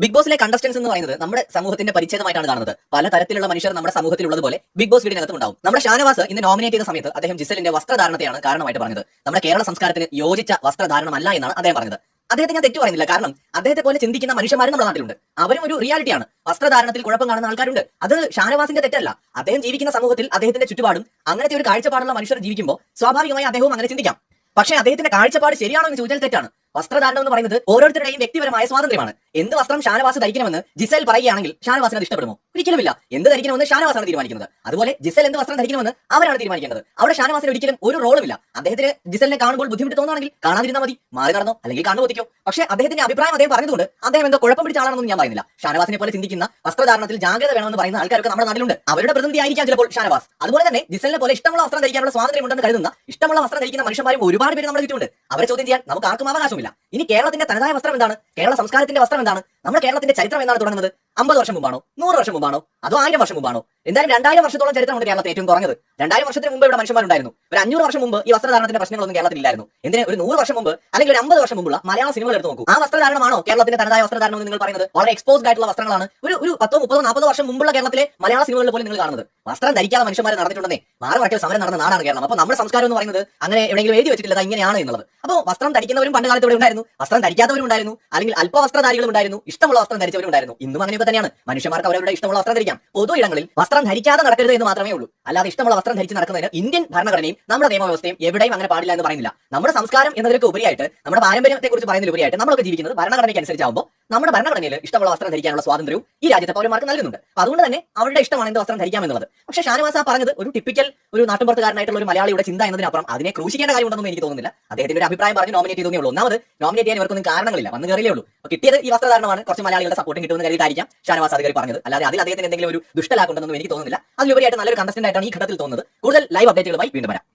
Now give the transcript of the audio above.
Big ബോസിലെ contestants എന്ന് പറയുന്നത് നമ്മുടെ സമൂഹത്തിന്റെ പരിച്ഛേദമായിട്ടാണ് കാണുന്നത്. പല തരത്തിലുള്ള മനുഷ്യർ നമ്മുടെ സമൂഹത്തിൽ ഉള്ളതുപോലെ ബിഗ് ബോസ് വീടിനകത്തും ഉണ്ടാവും. നമ്മുടെ ഷാനവാസ് ഇന്ന് നോമിനേറ്റ് ചെയ്ത സമയത്ത് അദ്ദേഹം ജിസലിന്റെ വസ്ത്രധാരണത്തെയാണ് കാരണമായിട്ട് പറഞ്ഞത്. നമ്മുടെ കേരള സംസ്കാരത്തിന് യോജിച്ച വസ്ത്രധാരണമല്ല എന്നാണ് അദ്ദേഹം പറഞ്ഞത്. അദ്ദേഹത്തെ ഞാൻ തെറ്റു പറയുന്നില്ല, കാരണം അദ്ദേഹത്തെ പോലെ ചിന്തിക്കുന്ന മനുഷ്യന്മാരും നമ്മുടെ നാട്ടിലുണ്ട്. അവരും ഒരു റിയാലിറ്റിയാണ്. വസ്ത്രധാരണത്തിൽ കുഴപ്പം കാണുന്ന ആൾക്കാരുണ്ട്. അത് ഷാനവാസിന്റെ തെറ്റല്ല. അദ്ദേഹം ജീവിക്കുന്ന സമൂഹത്തിൽ അദ്ദേഹത്തിന്റെ ചുറ്റുപാടും അങ്ങനത്തെ ഒരു കാഴ്ചപ്പാടുള്ള മനുഷ്യർ ജീവിക്കുമ്പോൾ സ്വാഭാവികമായി അദ്ദേഹവും അങ്ങനെ ചിന്തിക്കാം. പക്ഷേ അദ്ദേഹത്തിന്റെ കാഴ്ചപ്പാട് ശരിയാണോ എന്ന് ചോദിച്ചാൽ തെറ്റാണ്. വസ്ത്രധാരണം എന്ന് പറയുന്നത് ഓരോരുത്തരുടെയും വ്യക്തിപരമായ സ്വാതന്ത്ര്യമാണ്. എന്ത് വസ്ത്രം ഷാനവാസ് ധരിക്കണമെന്ന് ജിസൽ പറയുകയാണെങ്കിൽ ഷാനവാസിന് അത് ഇഷ്ടപ്പെടുമോ? ഒരിക്കലുമില്ല. എന്ത് ധരിക്കണമെന്ന് ഷാനവാസാണ് തീരുമാനിക്കുന്നത്. അതുപോലെ ജിസൽ എന്ത് വസ്ത്രം ധരിക്കണമെന്ന് അവരാണ് തീരുമാനിക്കേണ്ടത്. അവിടെ ഷാനവാസിന് ഒരിക്കലും ഒരു റോളുമില്ല. അദ്ദേഹത്തിന് ജിസലിനെ കാണുമ്പോൾ ബുദ്ധിമുട്ട് തോന്നുകയാണെങ്കിൽ കാണാതിരുന്നാൽ മതി, മാറി നടന്നോ അല്ലെങ്കിൽ കണ്ണുപൊത്തിക്കോ. പക്ഷേ അദ്ദേഹത്തിന്റെ അഭിപ്രായം അദ്ദേഹം പറഞ്ഞതുകൊണ്ട് അദ്ദേഹം എന്തോ കുഴപ്പം പിടിച്ച ആളാണെന്ന് ഞാൻ പറയുന്നില്ല. ഷാനവാസിനെ പോലെ ചിന്തിക്കുന്ന വസ്ത്രധാരണത്തിൽ ജാഗ്രത വേണമെന്ന് പറയുന്ന ആൾക്കാരൊക്കെ നമ്മുടെ നാട്ടിലുണ്ട്. അവരുടെ പ്രതിനിധി ആയിരിക്കാം ചിലപ്പോൾ ഷാനവാസ്. അതുപോലെ തന്നെ ജിസലിനെ പോലെ ഇഷ്ടമുള്ള വസ്ത്രം ധരിക്കാനുള്ള സ്വാതന്ത്ര്യം ഉണ്ടെന്ന് കരുതുന്ന ഇഷ്ടമുള്ള വസ്ത്രം ധരിക്കുന്ന മനുഷ്യന്മാരും ഒരുപാട് പേര് നമ്മുടെ ചുറ്റുമുണ്ട്. അവരെ ചോദ്യം ചെയ്യാൻ നമുക്ക് ആർക്കും അവകാശമില്ല. ഇനി കേരളത്തിന്റെ തനതായ വസ്ത്രം എന്താണ്? കേരള സംസ്കാരത്തിന്റെ വസ്ത്രം എന്താണ്? നമ്മുടെ കേരളത്തിന്റെ ചരിത്രം എന്നാണ് തുടങ്ങുന്നത്? 50 വർഷം മുമ്പാണോ, 100 വർഷം മുമ്പാണോ, അതോ 1000 വർഷം മുമ്പാണോ? എന്തായാലും 2000 വർഷത്തോളം ചരിത്രമുണ്ട് കേരളത്തിൽ. ഏറ്റവും കുറഞ്ഞത് 2000 വർഷത്തിന് മുമ്പ് ഇവിടെ മനുഷ്യന്മാരുണ്ടായിരുന്നു. ഒരു 500 വർഷം മുമ്പ് ഈ വസ്ത്രധാരണത്തിന്റെ പ്രശ്നങ്ങളൊന്നും കേരളത്തിൽ ഇല്ലായിരുന്നു. എന്തിന് ഒരു 100 വർഷം മുമ്പ് അല്ലെങ്കിൽ ഒരു 50 വർഷം മുമ്പുള്ള മലയാള സിനിമകൾ എടുത്ത് നോക്കൂ. ആ വസ്ത്രധാരണമാണോ കേരളത്തിന്റെ തനതായ വസ്ത്രധാരണം എന്ന് നിങ്ങൾ പറയുന്നത്? വളരെ എക്സ്പോസ്ഡ് ആയിട്ടുള്ള വസ്ത്രങ്ങളാണ് ഒരു 10, 30, 40 വർഷം മുമ്പുള്ള കേരളത്തിലെ മലയാള സിനിമകളിൽ പോലും നിങ്ങൾ കാണുന്നത്. വസ്ത്രം ധരിക്കാതെ മനുഷ്യന്മാർ നടന്നിട്ടുണ്ടെന്നേ. മാറുവാട്ടിൽ സമരം നടന്ന നാടാണ് കേരളം. അപ്പോൾ നമ്മുടെ സംസ്കാരം എന്ന് പറയുന്നത് അങ്ങനെ എവിടെയെങ്കിലും എഴുതി വെച്ചിട്ടില്ല ഇങ്ങനെയാണ് എന്നുള്ളത്. അപ്പോൾ വസ്ത്രം ധരിക്കുന്നവരും പണ്ട് കാലത്ത് ഇവിടെ ഉണ്ടായിരുന്നു, വസ്ത്രം ധരിക്കാത്തവരും ഉണ്ടായിരുന്നു, അല്ലെങ്കിൽ അല്പവസ്ത്രധാരികളും ഉണ്ടായിരുന്നു, ഇഷ്ടമുള്ള വസ്ത്രം ധരിച്ചവരും ഉണ്ടായിരുന്നു. ഇന്നും അങ്ങനെയൊക്കെ തന്നെയാണ്. മനുഷ്യന്മാർക്ക് അവരുടെ ഇഷ്ടമുള്ള വസ്ത്രം ധരിക്കാം. പൊതു ഇടങ്ങളിൽ വസ്ത്രം ധരിക്കാതെ നടക്കരുത് എന്ന് മാത്രമേ ഉള്ളൂ. അല്ലാതെ ഇഷ്ടമുള്ള വസ്ത്രം ധരിച്ച് നടക്കുന്നതിന് ഇന്ത്യൻ ഭരണഘടനയും നമ്മുടെ നിയമവ്യവസ്ഥയും എവിടെയും അങ്ങനെ പാടില്ല എന്ന് പറയുന്നില്ല. നമ്മുടെ സംസ്കാരം എന്നതിലേക്ക് ഉപരിയായിട്ട്, നമ്മുടെ പാരമ്പര്യത്തെ കുറിച്ച് പറയുന്നതിൽ ഉപരിയായിട്ട് നമ്മളൊക്കെ ജീവിക്കുന്നത് ഭരണഘടനയ്ക്ക് അനുസരിച്ചാകുമ്പോൾ നമ്മുടെ ഭരണഘടനയിൽ ഇഷ്ടമുള്ള വസ്ത്രം ധരിക്കാനുള്ള സ്വാതന്ത്ര്യവും ഈ രാജ്യത്തെ പൗരന്മാർക്ക് നൽകുന്നുണ്ട്. അതുകൊണ്ട് തന്നെ അവരുടെ ഇഷ്ടമാണ് എന്ത് വസ്ത്രം ധരിക്കാം എന്നുള്ളത്. പക്ഷേ ഷാനവാസ് പറഞ്ഞത് ഒരു ടിപ്പിക്കൽ ഒരു നാട്ടുമ്പുറത്തുകാരനായിട്ടുള്ള ഒരു മലയാളിയുടെ ചിന്ത എന്നതിനപ്പുറം അതിനെ ക്രൂശിക്കേണ്ട കാര്യമുണ്ടെന്ന് എനിക്ക് തോന്നുന്നില്ല. അദ്ദേഹത്തിന്റെ ഒരു അഭിപ്രായം പറഞ്ഞ് നോമിനേറ്റ് ചെയ്തേ ഉള്ളൂ. ഒന്നാമത് നോമിനേറ്റ് ചെയ്യാൻ ഇവർക്കൊന്നും കാരണങ്ങളില്ല, വന്ന് കയറിയേ ഉള്ളൂ. കിട്ടിയത് ഈ വസ്ത്രധാരണമാണ്. കുറച്ച് മലയാളികളുടെ സപ്പോർട്ടും കിട്ടുമെന്ന് കരുതിയിട്ടായിരിക്കാം ഷാനവാസ് അത് പറഞ്ഞത്. അല്ലാതെ അതിൽ അദ്ദേഹത്തിന് എന്തെങ്കിലും ഒരു ദുഷ്ടലാക്കുണ്ടെന്നും എനിക്ക് തോന്നുന്നില്ല. അതിലുപരിയായിട്ട് നല്ലൊരു കണ്ടസ്റ്റന്റ് ആയിട്ടാണ് ഈ ഘട്ടത്തിൽ തോന്നുന്നത്. കൂടുതൽ ലൈവ് അപ്ഡേറ്റുകളുമായി വീണ്ടും വരാം.